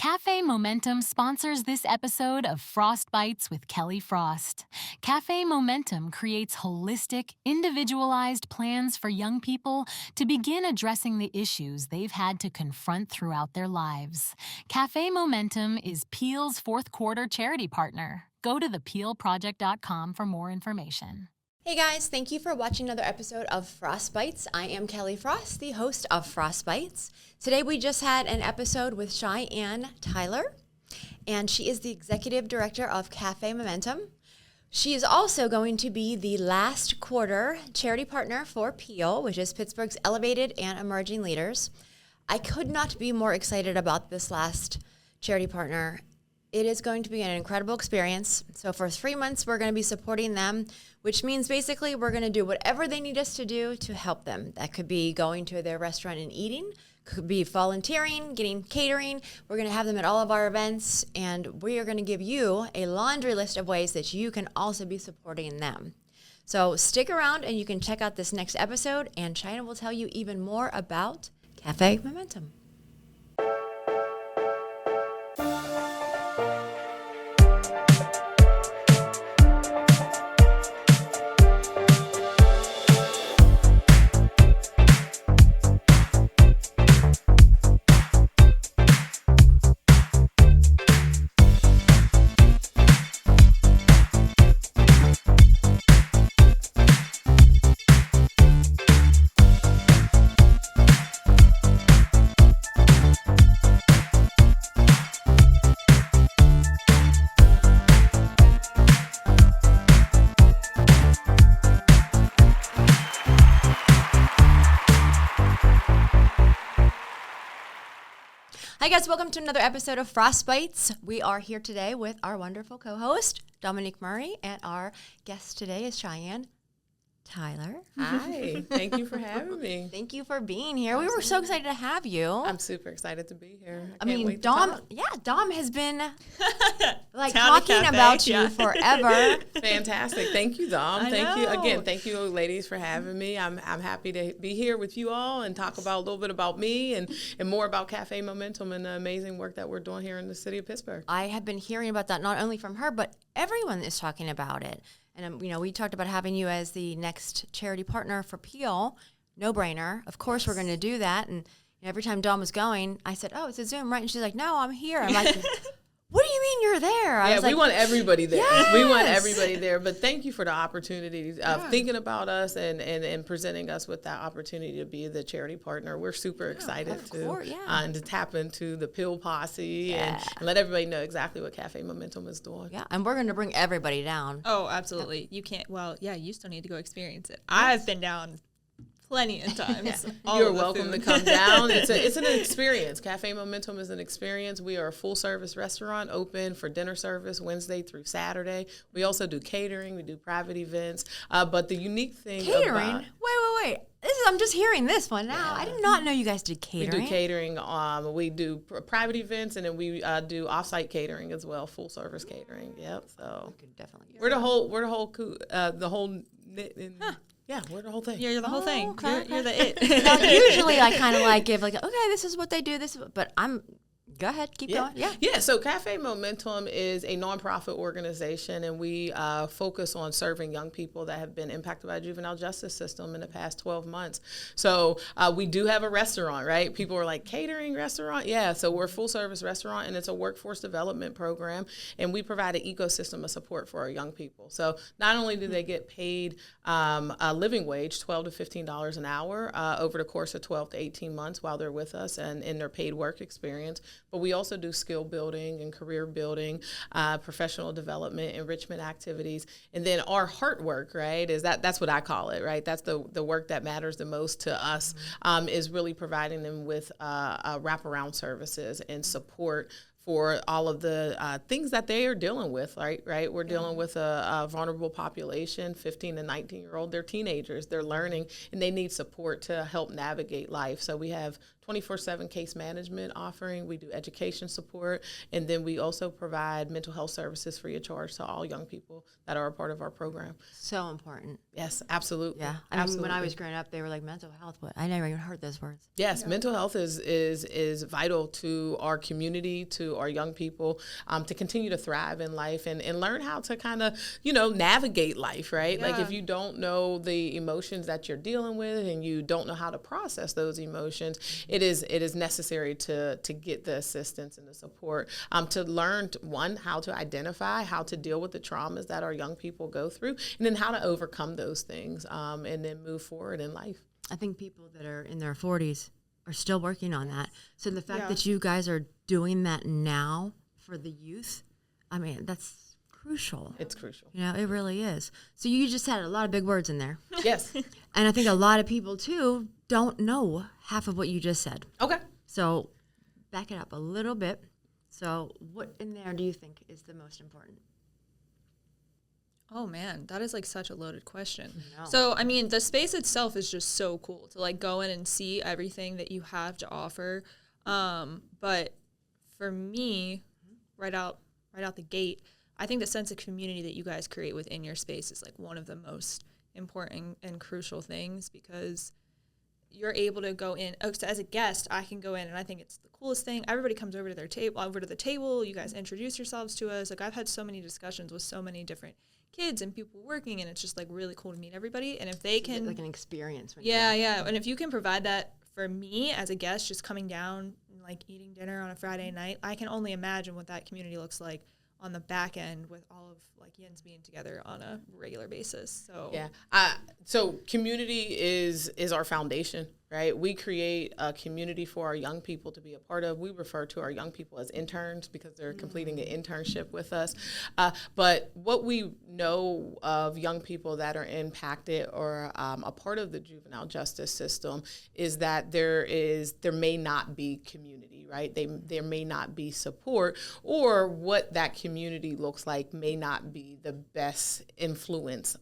Café Momentum sponsors this episode of Frost Bites with Kelly Frost. Café Momentum creates holistic, individualized plans for young people to begin addressing the issues they've had to confront throughout their lives. Café Momentum is Peel's fourth quarter charity partner. Go to thepeelproject.com for more information. Hey guys, thank you for watching another episode of Frost Bites. I am Kelly Frost, the host of Frost Bites. Today we just had an episode with Cheyenne Tyler, and she is the executive director of Café Momentum. She is also going to be the last quarter charity partner for Peel, which is Pittsburgh's Elevated and Emerging Leaders. I could not be more excited about this last charity partner. It is going to be an incredible experience. So for 3 months, we're going to be supporting them, which means basically we're going to do whatever they need us to do to help them. That could be going to their restaurant and eating, could be volunteering, getting catering. We're going to have them at all of our events, and we are going to give you a laundry list of ways that you can also be supporting them. So stick around and you can check out this next episode, and Cheyenne will tell you even more about Café Momentum. Hi guys, welcome to another episode of Frost Bites. We are here today with our wonderful co-host, Dominique Murray, and our guest today is Cheyenne Tyler. Hi, thank you for having me. Thank you for being here. Absolutely. We were so excited to have you. I'm super excited to be here. I mean, Dom has been like Town talking Cafe, about yeah. you forever. Fantastic. Thank you, Dom. I Thank you know. again. Thank you, ladies, for having me. I'm happy to be here with you all and talk about a little bit about me and more about Café Momentum and the amazing work that we're doing here in the city of Pittsburgh. I have been hearing about that not only from her, but everyone is talking about it. And, we talked about having you as the next charity partner for Peel. No brainer. Of course, we're going to do that. And every time Dawn was going, I said, oh, it's a Zoom, right? And she's like, no, I'm here. I'm like, what do you mean you're there? I was We like, want everybody there. Yes! We want everybody there. But thank you for the opportunity of thinking about us and presenting us with that opportunity to be the charity partner. We're super excited and to tap into the Pill Posse and let everybody know exactly what Café Momentum is doing. Yeah, and we're going to bring everybody down. Oh, absolutely. You can't. Well, yeah, you still need to go experience it. I've been down plenty of times. You're welcome to come down. It's an experience. Café Momentum is an experience. We are a full-service restaurant open for dinner service Wednesday through Saturday. We also do catering. We do private events. But the unique thing Catering? about... Wait. I'm just hearing this one now. I did not know you guys did catering. We do catering. We do private events, and then we do off-site catering as well, full-service catering. Yep. So Definitely. we're the whole Yeah, we're the whole thing. You're the whole thing. Okay. You're the it. Now, usually I kind of like give like, okay, this is what they do. But go ahead, keep going. Yeah. So Café Momentum is a nonprofit organization, and we focus on serving young people that have been impacted by the juvenile justice system in the past 12 months. So we do have a restaurant, right? People are like, catering restaurant? Yeah. So we're a full-service restaurant, and it's a workforce development program, and we provide an ecosystem of support for our young people. So not only do they get paid a living wage, $12 to $15 an hour over the course of 12 to 18 months while they're with us and in their paid work experience, but we also do skill building and career building, professional development, enrichment activities. And then our heart work, right, that's what I call it, right? That's the work that matters the most to us, is really providing them with wraparound services and support for all of the things that they are dealing with, right? We're dealing with a vulnerable population, 15 and 19-year-old. They're teenagers. They're learning, and they need support to help navigate life. So we have 24/7 case management offering. We do education support, and then we also provide mental health services free of charge to all young people that are a part of our program. So important. Yes, absolutely. Yeah. I mean, when I was growing up, they were like mental health, but I never even heard those words. Yes, mental health is vital to our community, to our young people, to continue to thrive in life and learn how to kind of, navigate life, right? Yeah. Like if you don't know the emotions that you're dealing with and you don't know how to process those emotions, it is necessary to get the assistance and the support, to learn, how to identify, how to deal with the traumas that our young people go through, and then how to overcome those things, and then move forward in life. I think people that are in their 40s are still working on that. So the fact Yeah. that you guys are doing that now for the youth, I mean, that's crucial. It's crucial. It really is. So you just had a lot of big words in there. Yes. And I think a lot of people, too, don't know half of what you just said. Okay. So back it up a little bit. So what in there do you think is the most important? Oh man, that is like such a loaded question. No. So, I mean, the space itself is just so cool to like go in and see everything that you have to offer. But for me, right out the gate, I think the sense of community that you guys create within your space is like one of the most important and crucial things, because you're able to go in. So as a guest, I can go in and I think it's the coolest thing. Everybody comes over to the table. You guys introduce yourselves to us. Like I've had so many discussions with so many different kids and people working, and it's just like really cool to meet everybody. And if they can, like an experience. yeah. And if you can provide that for me as a guest, just coming down and like eating dinner on a Friday night, I can only imagine what that community looks like on the back end with all of like yins being together on a regular basis. So yeah, so community is our foundation, right? We create a community for our young people to be a part of. We refer to our young people as interns because they're completing an internship with us. But what we know of young people that are impacted or a part of the juvenile justice system is that there may not be community, right? There may not be support, or what that community looks like may not be the best influence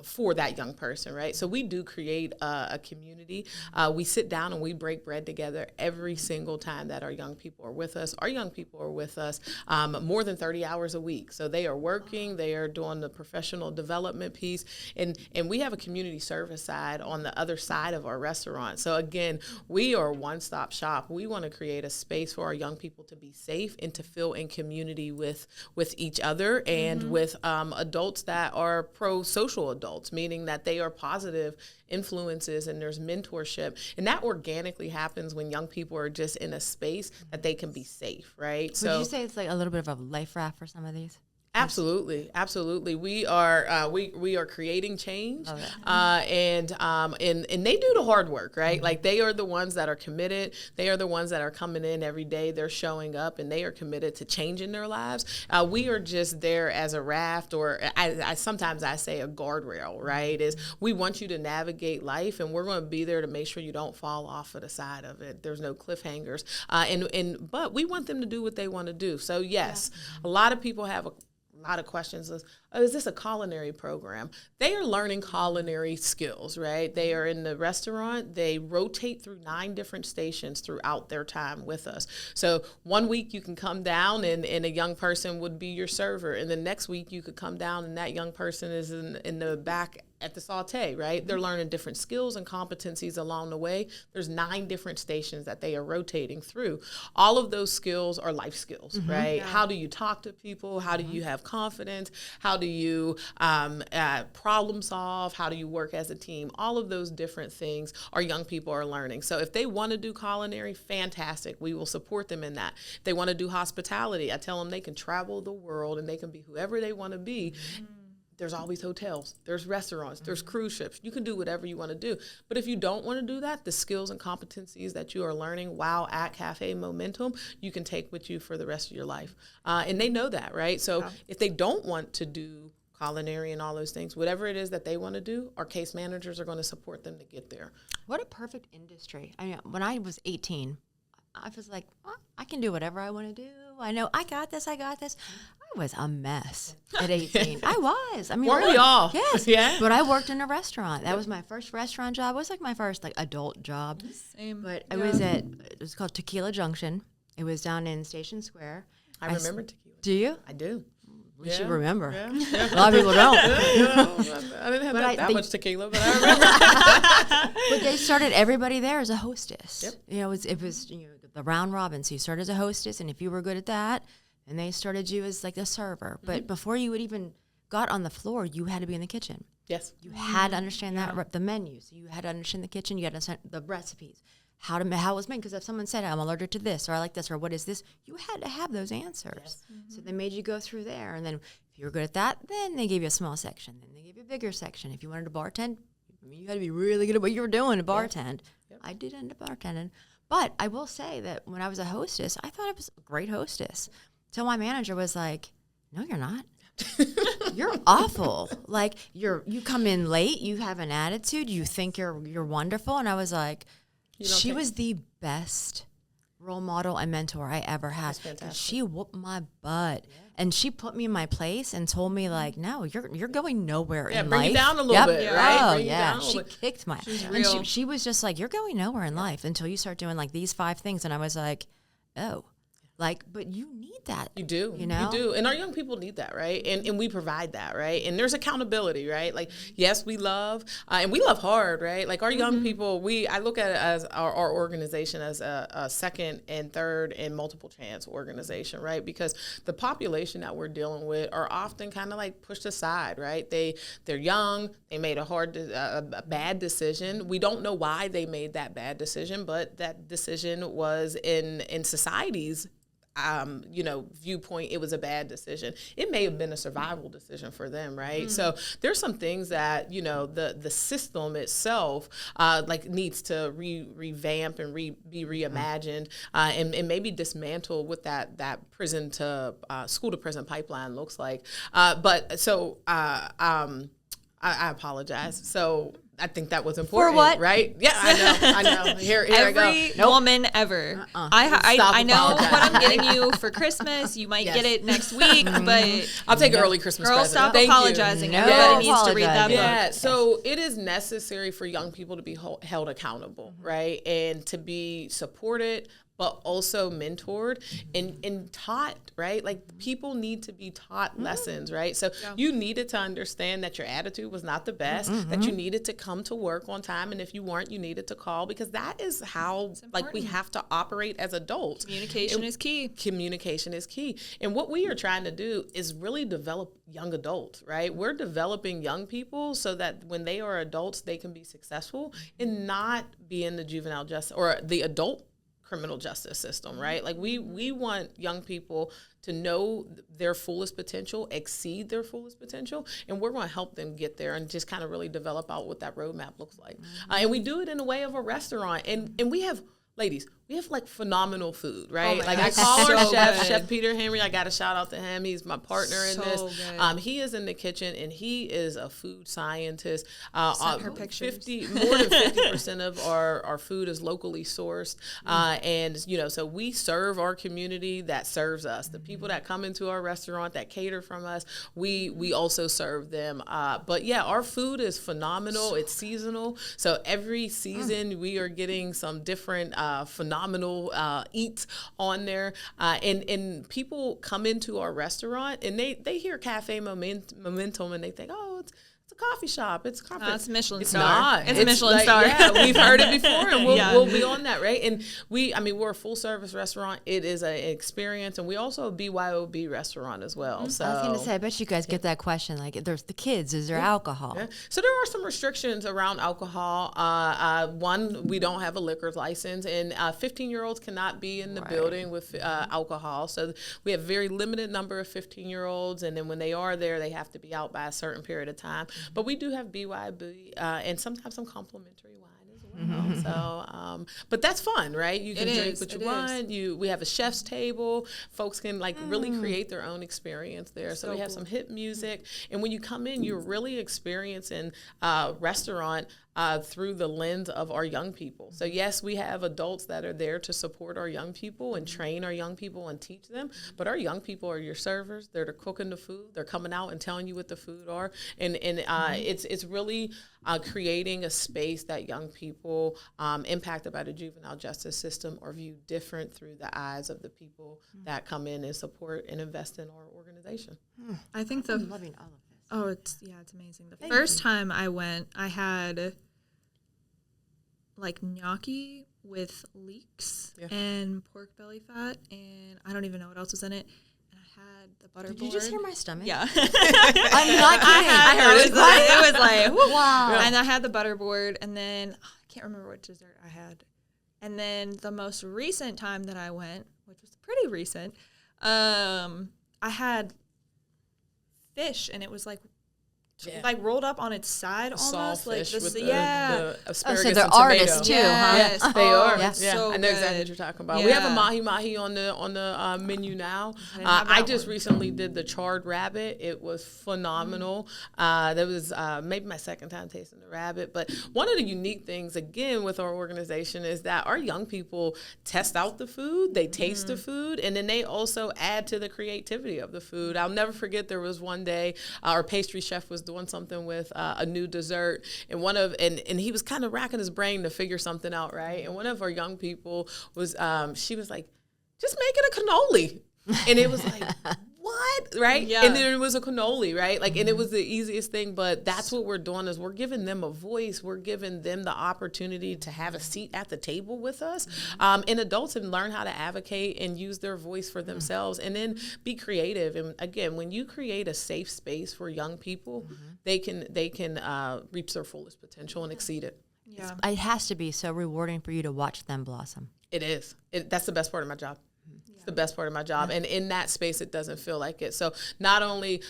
for that young person, right? So we do create a community. We sit down and we break bread together every single time that our young people are with us. Our young people are with us more than 30 hours a week. So they are working, they are doing the professional development piece, and we have a community service side on the other side of our restaurant. So again, we are a one-stop shop. We want to create a space for our young people to be safe and to feel in community with each other and with adults that are pro-social adults, meaning that they are positive influences and there's mentorship. And that organically happens when young people are just in a space that they can be safe, right? Would you say it's like a little bit of a life raft for some of these? Absolutely. We are creating change, and they do the hard work, right? Mm-hmm. Like they are the ones that are committed. They are the ones that are coming in every day. They're showing up, and they are committed to changing their lives. We are just there as a raft, or I sometimes I say a guardrail, right? Is we want you to navigate life, and we're going to be there to make sure you don't fall off of the side of it. There's no cliffhangers, but we want them to do what they want to do. So yes, a lot of people have a lot of questions is this a culinary program? They are learning culinary skills, right? They are in the restaurant. They rotate through 9 different stations throughout their time with us. So one week you can come down and a young person would be your server. And the next week you could come down and that young person is in the back at the saute, right? They're learning different skills and competencies along the way. There's 9 different stations that they are rotating through. All of those skills are life skills, right? Yeah. How do you talk to people? How do you have confidence? How do you problem solve? How do you work as a team? All of those different things our young people are learning. So if they want to do culinary, fantastic. We will support them in that. If they want to do hospitality, I tell them they can travel the world and they can be whoever they want to be. There's always hotels, there's restaurants, there's cruise ships. You can do whatever you want to do. But if you don't want to do that, the skills and competencies that you are learning while at Café Momentum, you can take with you for the rest of your life. And they know that, right? So if they don't want to do culinary and all those things, whatever it is that they want to do, our case managers are going to support them to get there. What a perfect industry. I mean, when I was 18, I was like, I can do whatever I want to do. I know I got this. I I was a mess at 18. I was. I mean, Weren't we all? Yes. Yeah. But I worked in a restaurant. That was my first restaurant job. It was like my first like adult job. Same. But it was called Tequila Junction. It was down in Station Square. I remember tequila. Do you? I do. We should remember. Yeah. A lot of people don't. I didn't have that much tequila, but I remember. But they started everybody there as a hostess. Yep. You know, it was the round robin. So you started as a hostess, and if you were good at that, and they started you as like a server. But before you would even got on the floor, you had to be in the kitchen. Yes. You had to understand the menu. So you had to understand the kitchen. You had to understand the recipes, how it was made. Because if someone said, I'm allergic to this, or I like this, or what is this, you had to have those answers. Yes. So they made you go through there. And then if you were good at that, then they gave you a small section. Then they gave you a bigger section. If you wanted to bartend, you had to be really good at what you were doing to bartend. Yep. I did end up bartending. But I will say that when I was a hostess, I thought I was a great hostess. So my manager was like, no, you're not. You're awful. Like you come in late, you have an attitude, you think you're wonderful. And I was like, she was the best role model and mentor I ever had. She whooped my butt. Yeah. And she put me in my place and told me like, no, you're going nowhere in life. Bring you down a little bit, right? Oh, yeah. She kicked my ass. And she was just like, you're going nowhere in life until you start doing like these 5 things. And I was like, oh. Like, but you need that. You do. You know? You do. And our young people need that, right? And we provide that, right? And there's accountability, right? Like, yes, we love, and we love hard, right? Like our young people, I look at it as our organization as a second and third and multiple chance organization, right? Because the population that we're dealing with are often kind of like pushed aside, right? They're young. They made a bad decision. We don't know why they made that bad decision, but that decision was in society's viewpoint, it was a bad decision. It may have been a survival decision for them, right? So there's some things that, the system itself needs to revamp and be reimagined and maybe dismantle what that prison to school to prison pipeline looks like. I apologize. So I think that was important. For what? Right? Yeah, I know. Here I go. Every woman ever. I know what I'm getting you for Christmas. You might get it next week, but I'll take an early Christmas girl, present. stop Thank apologizing. You. Everybody needs to read that book. Yeah, so it is necessary for young people to be held accountable, right? And to be supported, but also mentored and taught, right? Like people need to be taught lessons, right? So you needed to understand that your attitude was not the best, that you needed to come to work on time. And if you weren't, you needed to call, because that is how we have to operate as adults. Communication is key. Communication is key. And what we are trying to do is really develop young adults, right? We're developing young people so that when they are adults, they can be successful and not be in the juvenile justice or the adult criminal justice system, right? Like we want young people to know their fullest potential, exceed their fullest potential, and we're going to help them get there and just kind of really develop out what that roadmap looks like. And we do it in the way of a restaurant, and we have, ladies, we have like phenomenal food, right? Oh like God. I call our So chef, good. Chef Peter Henry. I got to shout out to him. He's my partner in this. Good. He is in the kitchen and he is a food scientist. Sent her pictures. More than 50% of our food is locally sourced, and so we serve our community that serves us. The people that come into our restaurant that cater from us, we also serve them. But yeah, our food is phenomenal. It's seasonal, so every season we are getting some different phenomenal eats on there, and people come into our restaurant and they hear Café Momentum and they think, oh, it's a coffee shop. It's coffee. No, it's a Michelin It's star. not. It's a Michelin star. Yeah, we've heard it before, and we'll be on that, right? And we're a full service restaurant. It is an experience, and we also a BYOB restaurant as well. So I was going to say, I bet you guys get that question. Like, there's the kids. Is there alcohol? Yeah. So there are some restrictions around alcohol. One, we don't have a liquor license, and 15-year-olds cannot be in the building with alcohol. So we have very limited number of 15-year-olds, and then when they are there, they have to be out by a certain period of time. But we do have BYB and sometimes some complimentary wine as well. So, but that's fun, right? You can drink what you want. We have a chef's table. Folks can really create their own experience there. So we have some hip music, and when you come in, you're really experiencing restaurant through the lens of our young people. So yes, we have adults that are there to support our young people and train our young people and teach them, but our young people are your servers. They're cooking the food. They're coming out and telling you what the food are. And it's really creating a space that young people impacted by the juvenile justice system are viewed different through the eyes of the people that come in and support and invest in our organization. I think I'm loving all of this. Oh, it's amazing. The first time I went, I had like gnocchi with leeks and pork belly fat, and I don't even know what else was in it. And I had the butter board. Did you just hear my stomach? Yeah. I'm not kidding. I heard it. It was like, whoo. Wow. And I had the butter board, and then I can't remember what dessert I had. And then the most recent time that I went, which was pretty recent, I had fish, and it was like rolled up on its side almost, like Saltfish with the the asparagus so they're and artists tomato. too, huh? Yes, They are. Yeah. So I know exactly good. what you're talking about. Yeah. We have a mahi on the menu now. I just recently did the charred rabbit. It was phenomenal. That was maybe my second time tasting the rabbit. But one of the unique things, again, with our organization is that our young people test out the food, they taste the food, and then they also add to the creativity of the food. I'll never forget there was one day our pastry chef was doing something with a new dessert, and he was kind of racking his brain to figure something out, right? And one of our young people was, she was like, just make it a cannoli. And it was like, what? Right? Yeah. And then it was a cannoli, right? Like, and it was the easiest thing, but that's what we're doing is we're giving them a voice. We're giving them the opportunity to have a seat at the table with us, and adults, and learn how to advocate and use their voice for themselves, and then be creative. And again, when you create a safe space for young people, they can reach their fullest potential and exceed it. Yeah. It has to be so rewarding for you to watch them blossom. It is. That's the best part of my job. It's the best part of my job. And in that space, it doesn't feel like it. So not only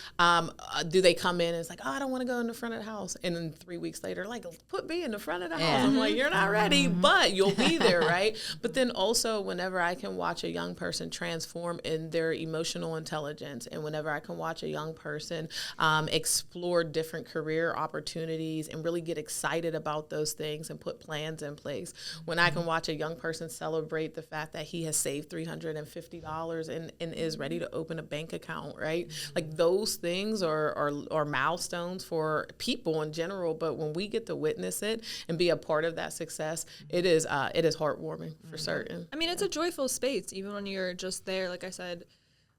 do they come in and it's like, oh, I don't want to go in the front of the house. And then 3 weeks later, like, put me in the front of the house. I'm like, you're not ready, but you'll be there, right? But then also whenever I can watch a young person transform in their emotional intelligence, and whenever I can watch a young person explore different career opportunities and really get excited about those things and put plans in place, when I can watch a young person celebrate the fact that he has saved $350 and is ready to open a bank account, right? Like, those things are milestones for people in general, but when we get to witness it and be a part of that success, it is heartwarming for certain. I mean, it's a joyful space, even when you're just there. Like I said,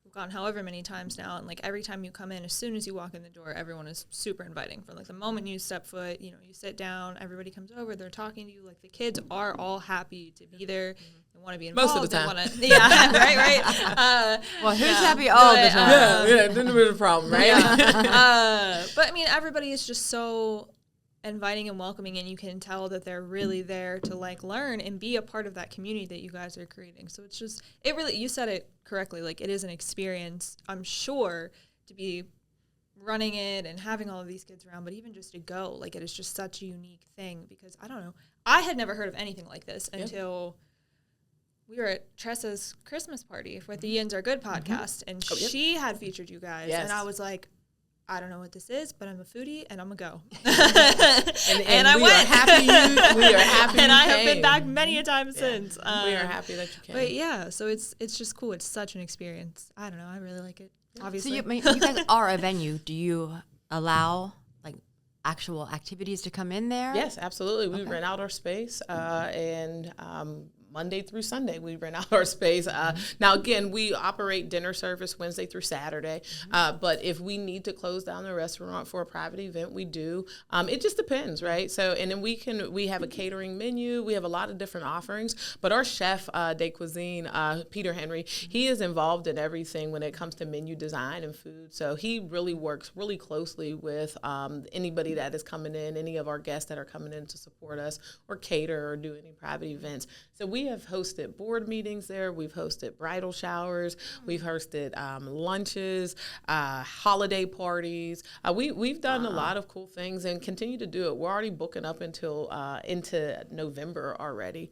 we've gone however many times now, and like every time you come in, as soon as you walk in the door, everyone is super inviting. From like the moment you step foot, you sit down, everybody comes over, they're talking to you. Like, the kids are all happy to be there. They want to be involved. Most of the time. Right. Well, who's happy all the time? Yeah, then there's a problem, right? But I mean, everybody is just so inviting and welcoming, and you can tell that they're really there to like learn and be a part of that community that you guys are creating. So it's just, you said it correctly, like, it is an experience, I'm sure, to be running it and having all of these kids around, but even just to go, like, it is just such a unique thing, because I don't know, I had never heard of anything like this until we were at Tressa's Christmas party with the Yins Are Good podcast, and she had featured you guys, and I was like, I don't know what this is, but I'm a foodie and I'm going to go. and I went. We are happy and you I have came. been back many times since. We are happy that you came. But yeah, so it's just cool. It's such an experience. I don't know. I really like it, obviously. So you guys are a venue. Do you allow like actual activities to come in there? Yes, absolutely. We rent out our space, and Monday through Sunday, we rent out our space. Now, again, we operate dinner service Wednesday through Saturday, but if we need to close down the restaurant for a private event, we do. It just depends, right? So, and then we have a catering menu. We have a lot of different offerings, but our chef de cuisine, Peter Henry, he is involved in everything when it comes to menu design and food. So he really works really closely with anybody that is coming in, any of our guests that are coming in to support us or cater or do any private events. So we have hosted board meetings there. We've hosted bridal showers. We've hosted lunches, holiday parties. We've done a lot of cool things and continue to do it. We're already booking up until into November already.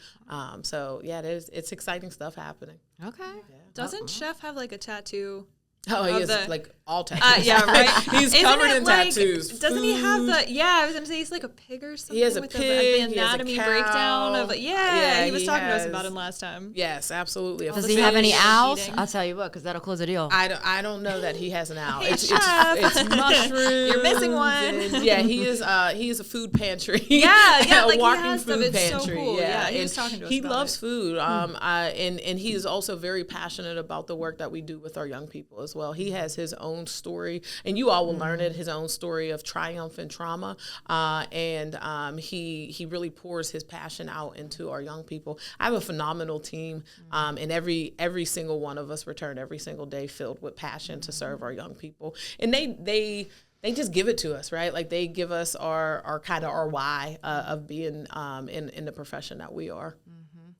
So yeah, it's exciting stuff happening. Okay. Doesn't Chef have like a tattoo Oh, he Of is the- like all tattoos. Yeah, right. He's Isn't covered it in like- tattoos. Doesn't he have Food. the? Yeah, I was gonna say he's like a pig or something. He has a with pig. The He has a anatomy cow. breakdown of. Yeah, he was he talking to us has- about him last time. Yes, absolutely. A Does the he have any fish, owls? eating. I'll tell you what, because that'll close the deal. I don't know that he has an owl. Hey, It's chef. mushrooms. You're missing one. and- yeah, he is a food pantry. Yeah, a like he walking has stuff. food It's so pantry. cool. Yeah, he and was talking to us he about loves it. food. And he is also very passionate about the work that we do with our young people as well. He has his own story, and you all will learn it. His own story of triumph and trauma, and he really pours his passion out into our young people. I have a phenomenal team, and every single one of us return every single day filled with passion to serve our young people, and they just give it to us, right? Like they give us our kind of our why of being in the profession that we are.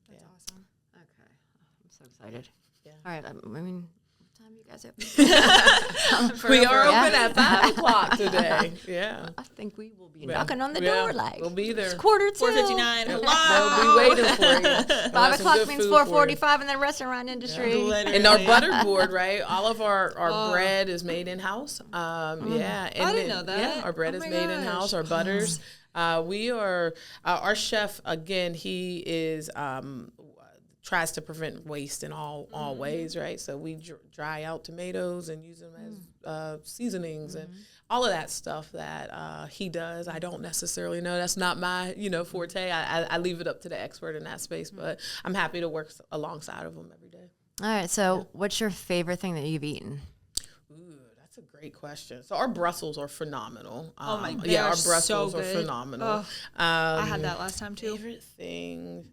That's awesome. Okay. I'm so excited. Yeah. All right. I mean, what time you guys have? We are Yeah. open at 5 o'clock today. Yeah. I think we will be Yeah. knocking on the Yeah, door like we'll be there. It's 4:45. 4:59. We'll Hello. be waiting for you. We'll 5 have some o'clock good means food for you. 4:45 in the restaurant industry. Literally. And our butter board, right? All of our bread is made in house. Yeah, and I didn't know that. Yeah, our bread Oh is my made in gosh. house. Our butters. We are our chef again. He is tries to prevent waste in all ways, right? So we dry out tomatoes and use them as seasonings and all of that stuff that he does. I don't necessarily know. That's not my forte. I leave it up to the expert in that space, but I'm happy to work alongside of him every day. All right. So, what's your favorite thing that you've eaten? Ooh, that's a great question. So our Brussels are phenomenal. Oh my, they yeah, are our so Brussels are good. phenomenal. Oh, I had that last time too. Favorite thing.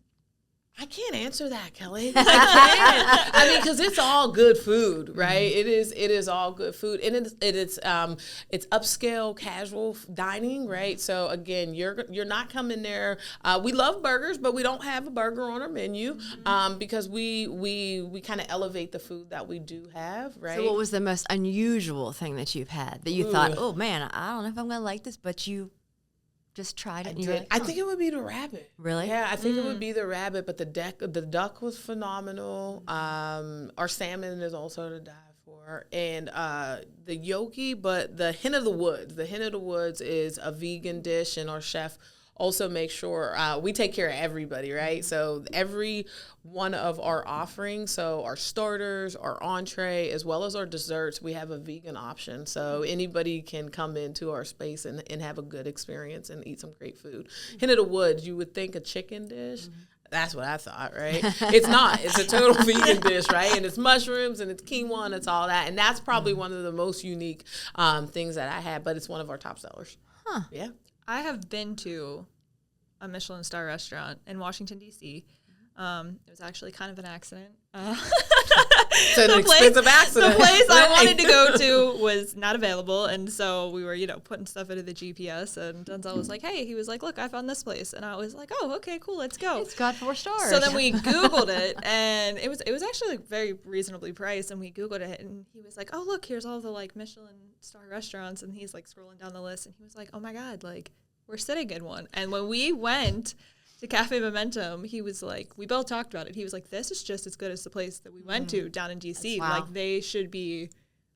I can't answer that, Kelly. I can't. I mean, because it's all good food, right? It is all good food, and it's upscale, casual dining, right? So again, you're not coming there. We love burgers, but we don't have a burger on our menu because we kind of elevate the food that we do have, right? So, what was the most unusual thing that you've had that you thought, oh man, I don't know if I'm going to like this, but you just tried it? And you were like, I think it would be the rabbit. Really? Yeah, I think it would be the rabbit, but the duck was phenomenal. Our salmon is also to die for. And the yoki, but the hen of the woods. The hen of the woods is a vegan dish, and our chef also makes sure we take care of everybody, right? So every one of our offerings, so our starters, our entree, as well as our desserts, we have a vegan option. So anybody can come into our space and have a good experience and eat some great food. Hen of the woods, you would think a chicken dish. That's what I thought, right? It's not. It's a total vegan dish, right? And it's mushrooms and it's quinoa and it's all that. And that's probably one of the most unique things that I had, but it's one of our top sellers. Huh. Yeah. I have been to a Michelin star restaurant in Washington, D.C. It was actually kind of an accident. So an expensive accident. The place I Right. wanted to go to was not available, and so we were, putting stuff into the GPS, and Denzel was like, hey, he was like, look, I found this place, and I was like, oh, okay, cool, let's go. It's got 4 stars. So then we Googled it, and it was actually like very reasonably priced, and we Googled it, and he was like, oh, look, here's all the like Michelin star restaurants, and he's like scrolling down the list, and he was like, oh my God, like we're sitting in one. And when we went to Café Momentum, he was like, we both talked about it. He was like, this is just as good as the place that we went to down in DC. Wow. Like they should be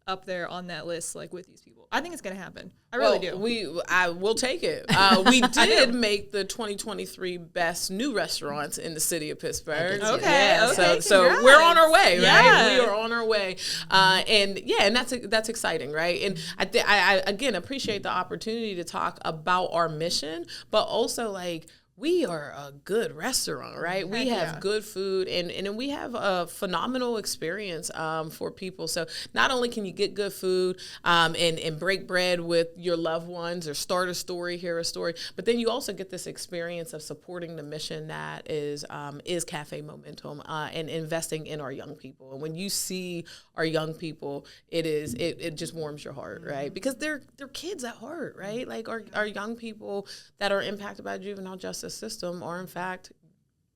up there on that list, like with these people. I think it's gonna happen. I really do. We'll take it. We did make the 2023 best new restaurants in the city of Pittsburgh. Okay, Yeah, okay, so congrats. we're on our way, right? Yeah. We are on our way, and that's exciting, right? And I again appreciate the opportunity to talk about our mission, but also like. We are a good restaurant, right? We have good food, and we have a phenomenal experience for people. So not only can you get good food and break bread with your loved ones or start a story, hear a story, but then you also get this experience of supporting the mission that is Café Momentum and investing in our young people. And when you see our young people, it just warms your heart, right? Because they're kids at heart, right? Like our young people that are impacted by juvenile justice system are in fact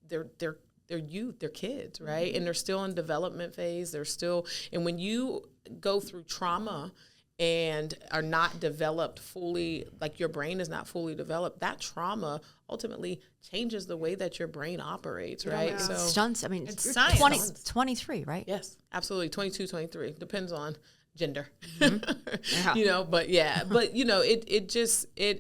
they're youth, they're kids, right? And they're still in development phase. And when you go through trauma and are not developed fully, like your brain is not fully developed, that trauma ultimately changes the way that your brain operates, right? Yeah. So stunts. I mean, It's you're science. 23, right? yes, absolutely. 22, 23. Depends on gender, Yeah. but it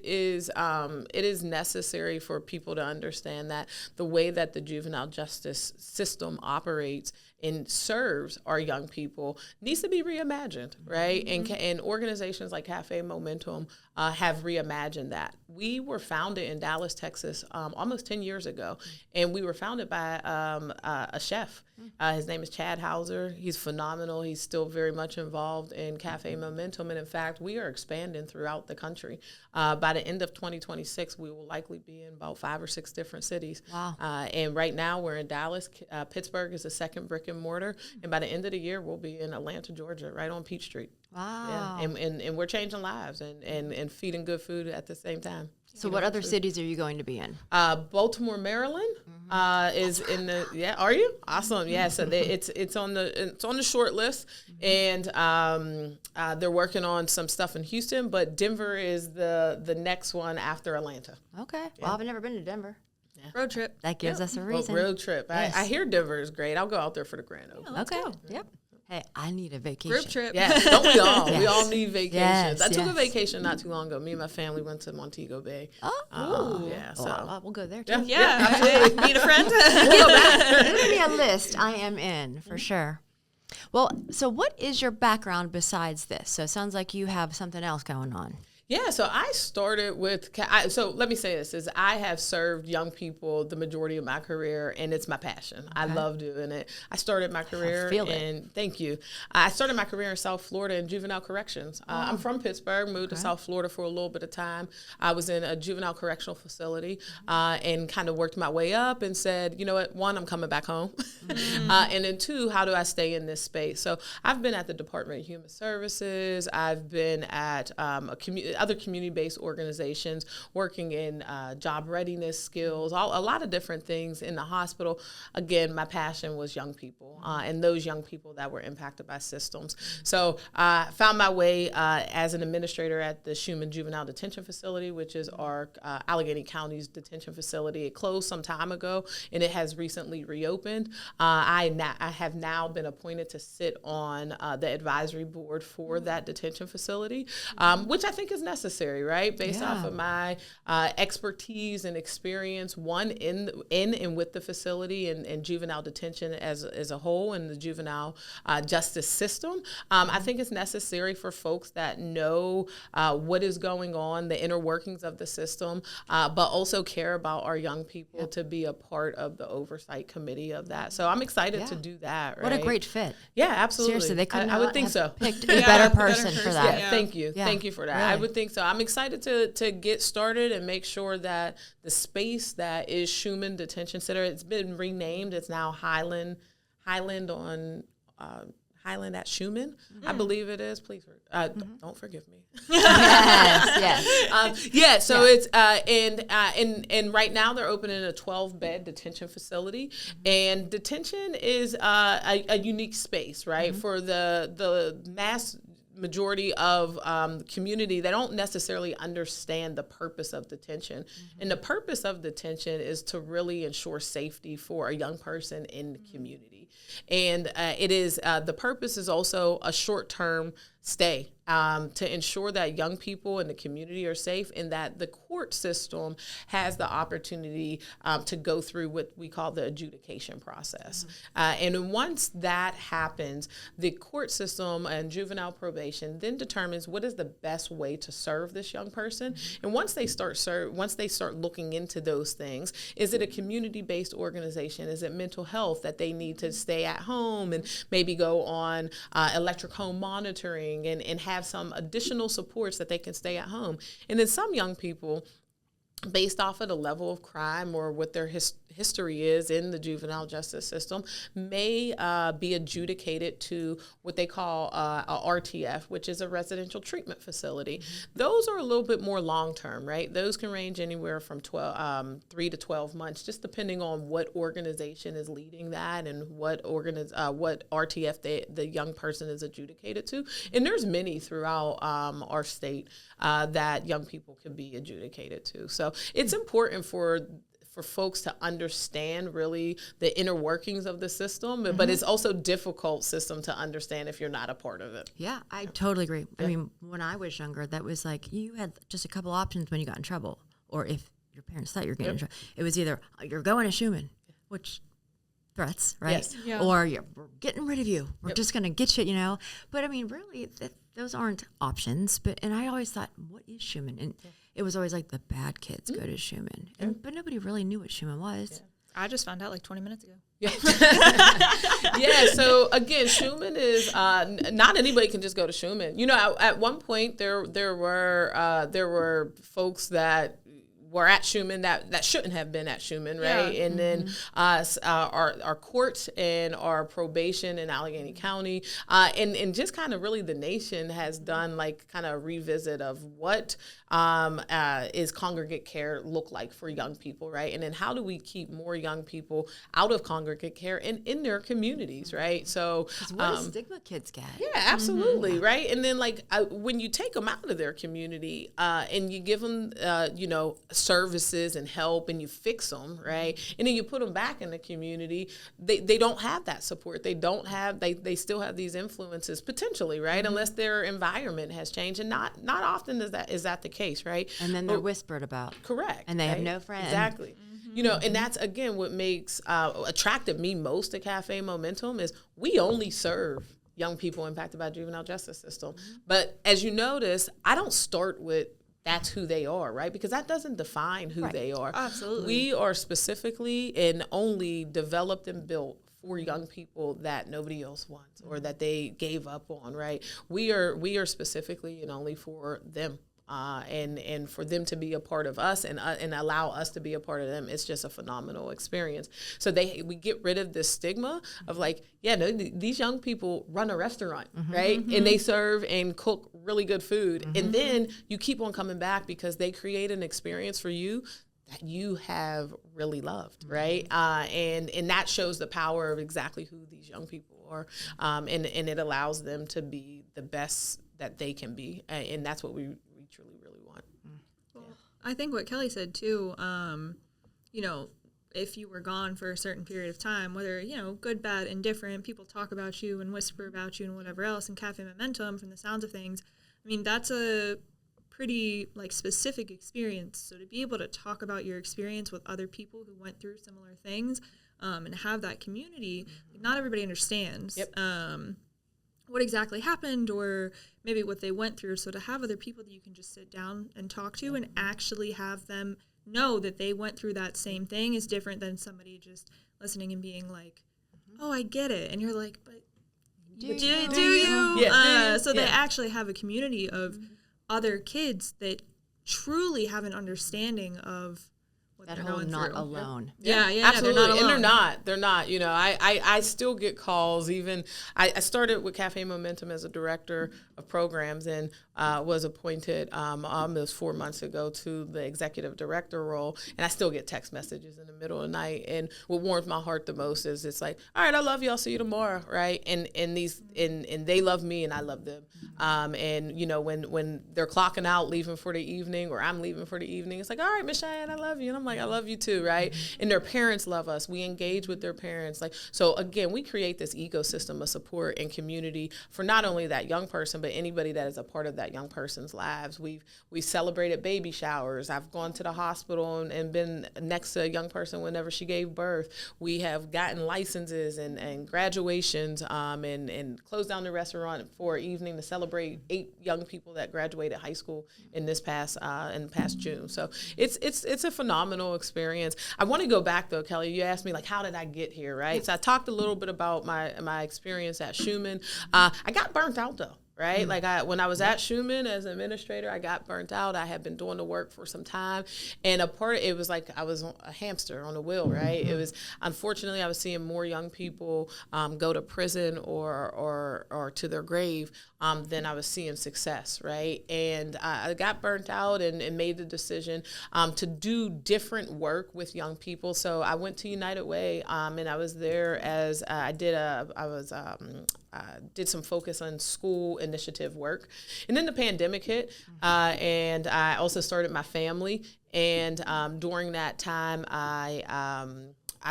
is necessary for people to understand that the way that the juvenile justice system operates and serves our young people needs to be reimagined, right? And organizations like Café Momentum have reimagined that. We were founded in Dallas, Texas, almost 10 years ago, and we were founded by a chef. His name is Chad Hauser. He's phenomenal. He's still very much involved in Café Momentum, and in fact, we are expanding throughout the country. By the end of 2026, we will likely be in about 5 or 6 different cities. Wow. And right now, we're in Dallas. Pittsburgh is the second brick and mortar, and by the end of the year, we'll be in Atlanta, Georgia, right on Peachtree. Wow. Yeah. And we're changing lives and feeding good food at the same time. So what other cities are you going to be in? Baltimore, Maryland is in the Are you? Awesome. Yeah. So it's on the short list, and they're working on some stuff in Houston, but Denver is the next one after Atlanta. Okay. Well, I've never been to Denver. Road trip. That gives us a reason. Road trip. Yes. I hear Denver is great. I'll go out there for the grand opening. Okay. Yep. Hey, I need a vacation. Group trip. Yeah, don't we all? Yes. We all need vacations. Yes, I took a yes. vacation not too long ago. Me and my family went to Montego Bay. Oh. Yeah, so. Well, we'll go there too. Yeah, absolutely. Need a friend? Give me a list. I am in for sure. Well, so what is your background besides this? So it sounds like you have something else going on. Yeah, so I started with, so let me say this, is I have served young people the majority of my career, and it's my passion. Okay. I love doing it. I started my career thank you. I started my career in South Florida in juvenile corrections. I'm from Pittsburgh, moved to South Florida for a little bit of time. I was in a juvenile correctional facility and kind of worked my way up and said, you know what, 1, I'm coming back home. And then 2, how do I stay in this space? So I've been at the Department of Human Services. I've been at other community-based organizations working in job readiness skills, a lot of different things in the hospital. Again, my passion was young people and those young people that were impacted by systems. So I found my way as an administrator at the Schumann Juvenile Detention Facility, which is our Allegheny County's detention facility. It closed some time ago, and it has recently reopened. I have now been appointed to sit on the advisory board for that detention facility, which I think is necessary, right? Based off of my expertise and experience, one in and with the facility and juvenile detention as a whole and the juvenile justice system. I think it's necessary for folks that know what is going on, the inner workings of the system, but also care about our young people to be a part of the oversight committee of that. So I'm excited to do that. Right? What a great fit. Yeah, absolutely. Seriously, they could I would think so. Picked a better person for that. Yeah, thank you. Yeah. Thank you for that. Really. I would think so. I'm excited to get started and make sure that the space that is Schumann Detention Center, it's been renamed. It's now Highland at Schumann, I believe it is. Please, don't forgive me. Yes. So it's and right now they're opening a 12-bed detention facility, and detention is a unique space, right? For the mass majority of community, they don't necessarily understand the purpose of detention. And the purpose of detention is to really ensure safety for a young person in the community. And it is the purpose is also a short-term stay to ensure that young people in the community are safe and that the court system has the opportunity to go through what we call the adjudication process. And then once that happens, the court system and juvenile probation then determines what is the best way to serve this young person. And once they start looking into those things, is it a community-based organization? Is it mental health that they need to stay at home and maybe go on electric home monitoring and have some additional supports that they can stay at home? And then some young people, based off of the level of crime or what their history is in the juvenile justice system, may be adjudicated to what they call a RTF, which is a residential treatment facility. Those are a little bit more long-term, right? Those can range anywhere from 3 to 12 months, just depending on what organization is leading that and what RTF the young person is adjudicated to. And there's many throughout our state that young people can be adjudicated to. So it's important for for folks to understand really the inner workings of the system, but it's also a difficult system to understand if you're not a part of it. Yeah, I totally agree. I mean, when I was younger, that was like you had just a couple options when you got in trouble, or if your parents thought you were getting in trouble. It was either you're going to Schumann, which threats, right? Yes. Yeah. Or we're getting rid of you. We're just going to get you, But I mean, really, those aren't options. And I always thought, what is Schumann? And it was always like the bad kids go to Schumann. But nobody really knew what Schumann was. Yeah. I just found out like 20 minutes ago. Yeah. So again, Schumann is not anybody can just go to Schumann. At one point there were folks that were at Schumann that shouldn't have been at Schumann, right? Yeah. And then our court and our probation in Allegheny County, and just kind of really the nation has done like kind of a revisit of what is congregate care look like for young people, right? And then how do we keep more young people out of congregate care and in their communities, right? So What a stigma kids get. yeah, absolutely, right? And then like when you take them out of their community and you give them, services and help and you fix them, right? And then you put them back in the community, they don't have that support. They still have these influences potentially, right? Unless their environment has changed. And not often is that the case, right? And then they're whispered about. Correct. And they have right? no friends. Exactly. And that's, again, what makes attracted me most to Café Momentum is we only serve young people impacted by the juvenile justice system. But as you notice, I don't start with that's who they are, right? Because that doesn't define who they are. Absolutely. We are specifically and only developed and built for young people that nobody else wants or that they gave up on, right? We are specifically and only for them. And for them to be a part of us and allow us to be a part of them, it's just a phenomenal experience. So we get rid of this stigma of like, these young people run a restaurant, right? And they serve and cook really good food. And then you keep on coming back because they create an experience for you that you have really loved, right? And that shows the power of exactly who these young people are. And it allows them to be the best that they can be. And that's what we really want. Well, I think what Kelly said too, if you were gone for a certain period of time, whether, good, bad, indifferent, people talk about you and whisper about you and whatever else, and Café Momentum, from the sounds of things, I mean, that's a pretty specific experience. So to be able to talk about your experience with other people who went through similar things and have that community, not everybody understands. Yep. What exactly happened or maybe what they went through. So to have other people that you can just sit down and talk to and actually have them know that they went through that same thing is different than somebody just listening and being like, oh, I get it. And you're like, but do you? Yeah. So they actually have a community of other kids that truly have an understanding of what That they're whole going not through. alone. Yeah, They're absolutely. not alone. And they're not, I still get calls. Even I started with Café Momentum as a director of programs and was appointed almost 4 months ago to the executive director role. And I still get text messages in the middle of the night. And what warms my heart the most is it's like, all right, I love you. I'll see you tomorrow. Right. And they love me and I love them. And when they're clocking out, leaving for the evening, or I'm leaving for the evening, it's like, all right, Miss Cheyenne, I love you. And I'm like, I love you too, right? And their parents love us. We engage with their parents. So again, we create this ecosystem of support and community for not only that young person, but anybody that is a part of that young person's lives. We celebrated baby showers. I've gone to the hospital and been next to a young person whenever she gave birth. We have gotten licenses and graduations and closed down the restaurant for an evening to celebrate 8 young people that graduated high school in past June. So it's a phenomenal experience. I want to go back though, Kelly. You asked me how did I get here, right? So I talked a little bit about my experience at Schumann. I got burnt out though. Right? When I was at Schumann as an administrator, I got burnt out. I had been doing the work for some time. And it was like I was a hamster on a wheel, right? It was, unfortunately, I was seeing more young people go to prison or to their grave than I was seeing success, right? And I got burnt out and made the decision to do different work with young people. So I went to United Way and I was there as did some focus on school initiative work. And then the pandemic hit, and I also started my family. And during that time, I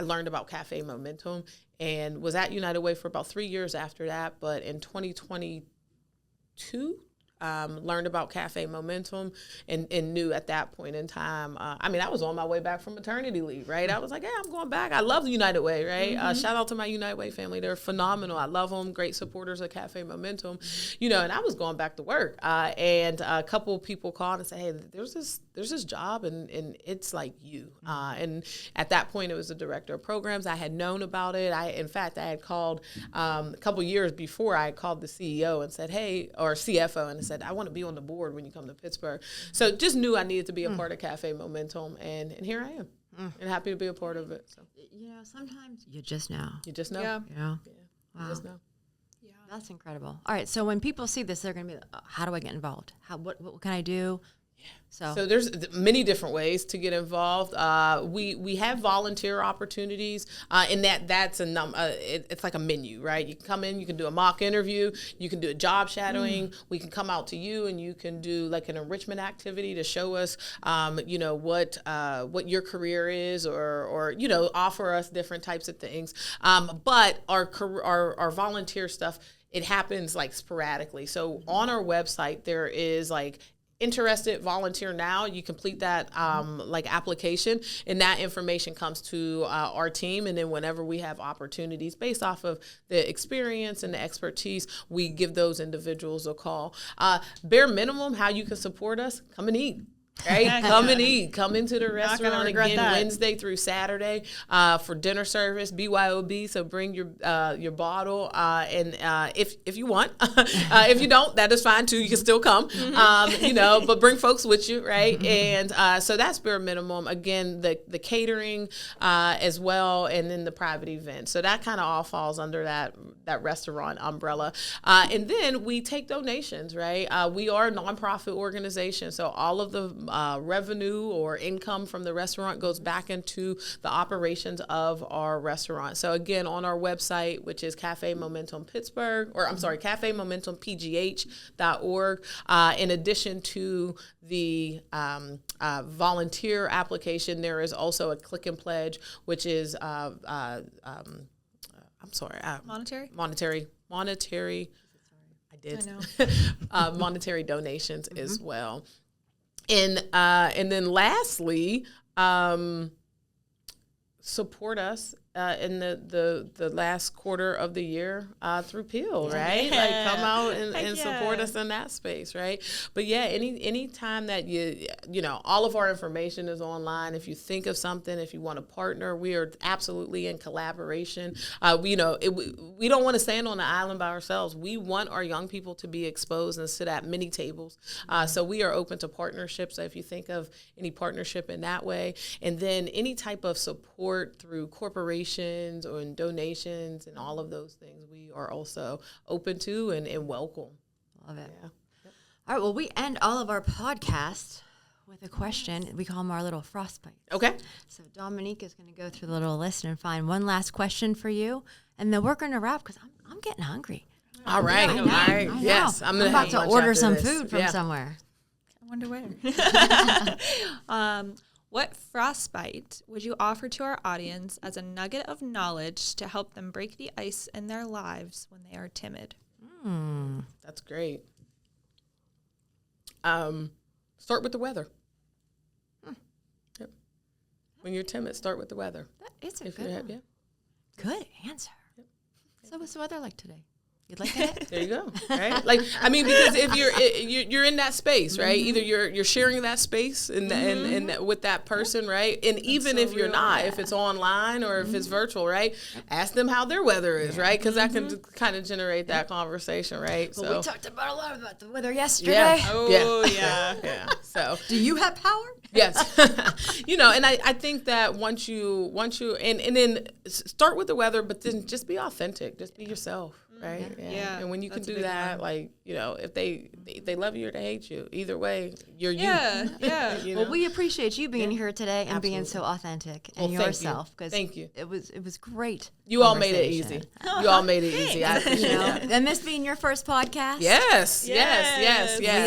learned about Café Momentum and was at United Way for about 3 years after that. But in 2022, learned about Café Momentum and knew at that point in time, I was on my way back from maternity leave, right? I was like, I'm going back. I love United Way, right? Shout out to my United Way family. They're phenomenal. I love them. Great supporters of Café Momentum, and I was going back to work. And a couple of people called and said, hey, there's this job and it's like you. And at that point, it was the director of programs. I had known about it. In fact, I had called a couple of years before. I had called the CEO and said, hey, or CFO, and said, I want to be on the board when you come to Pittsburgh. So just knew I needed to be a part of Café Momentum, and here I am, and happy to be a part of it. So sometimes you just know. You just know. Yeah. Wow. You just know. Yeah. That's incredible. All right, so when people see this, they're going to be like, how do I get involved? What can I do? So there's many different ways to get involved. We have volunteer opportunities, and that's it's like a menu, right? You can come in, you can do a mock interview, you can do a job shadowing. We can come out to you, and you can do like an enrichment activity to show us, what your career is, or offer us different types of things. But our volunteer stuff, it happens like sporadically. So on our website there is like interested, volunteer now. You complete that application, and that information comes to our team. And then whenever we have opportunities based off of the experience and the expertise, we give those individuals a call. Bare minimum, how you can support us: come and eat. Right? Come and eat. Come into the restaurant again Wednesday through Saturday for dinner service, BYOB. So bring your bottle, and if you want, if you don't, that is fine too. You can still come, but bring folks with you, right? And so that's bare minimum. Again, the catering as well, and then the private event. So that kind of all falls under that restaurant umbrella. And then we take donations, right? We are a nonprofit organization, so all of the revenue or income from the restaurant goes back into the operations of our restaurant. So again, on our website, which is Café Momentum Pittsburgh, Café Momentum PGH.org, in addition to the volunteer application, there is also a click and pledge, which is monetary. Monetary donations as well. And then lastly, support us in the last quarter of the year through Peel, right? Like come out and support us in that space, right? But any time that all of our information is online. If you think of something, if you want to partner, we are absolutely in collaboration. We don't want to stand on the island by ourselves. We want our young people to be exposed and sit at many tables. So we are open to partnerships. So if you think of any partnership in that way, and then any type of support through corporations or in donations and all of those things, we are also open to and welcome. Love it. Yeah. Yep. All right, well, we end all of our podcasts with a question. We call them our little frostbites. Okay. So Dominique is going to go through the little list and find one last question for you, and then we're going to wrap because I'm getting hungry. All right. I All right. know. Yes. I'm about to order some food from Yeah. somewhere. I wonder where. What frostbite would you offer to our audience as a nugget of knowledge to help them break the ice in their lives when they are timid? That's great. Start with the weather. Yep. When you're timid, start with the weather. It's a If good you one. have, yeah. Good answer. Yep. So what's the weather like today? You'd like it? There you go. Right? Because if you're in that space, right? Either you're sharing that space and with that person, right? And even if you're not, if it's online or if it's virtual, right? Ask them how their weather is, right? Because that can kind of generate that conversation, right? Well, we talked about a lot about the weather yesterday. Yeah. Oh, yeah. Yeah. So. Do you have power? Yes. And I think that once you and then start with the weather, but then just be authentic, just be yourself, right? Yeah. And when you can That's a do big that, one. like, you know, if they love you or they hate you, either way, you're Yeah, you. yeah. You Well, know? we appreciate you being here today and being Absolutely. so authentic Well, and thank you. yourself. Because Thank you. It was great. You all made it conversation. easy. You all made it easy. I appreciate You know, it. and this being your first podcast. Yes. We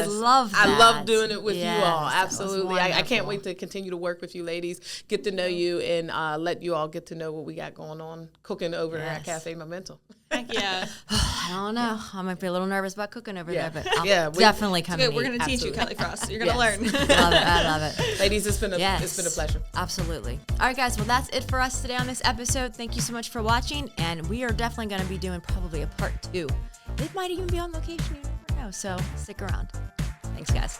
love that. I love doing it with you Yes, all. that was Absolutely. I can't wonderful. wait to continue to work with you ladies, get to know you, and let you all get to know what we got going on cooking over there at Yes. Café Momentum. Heck yeah. I don't know. I might be a little nervous about cooking over there, but I'll we- definitely come Good. and We're eat. gonna teach you, Kelly Frost. You're gonna Yes. learn. Love it. I love it. Ladies, it's been a Yes. pleasure. Absolutely. All right, guys. Well, that's it for us today on this episode. Thank you so much for watching. And we are definitely going to be doing probably a part 2. It might even be on location. You never know. So stick around. Thanks, guys.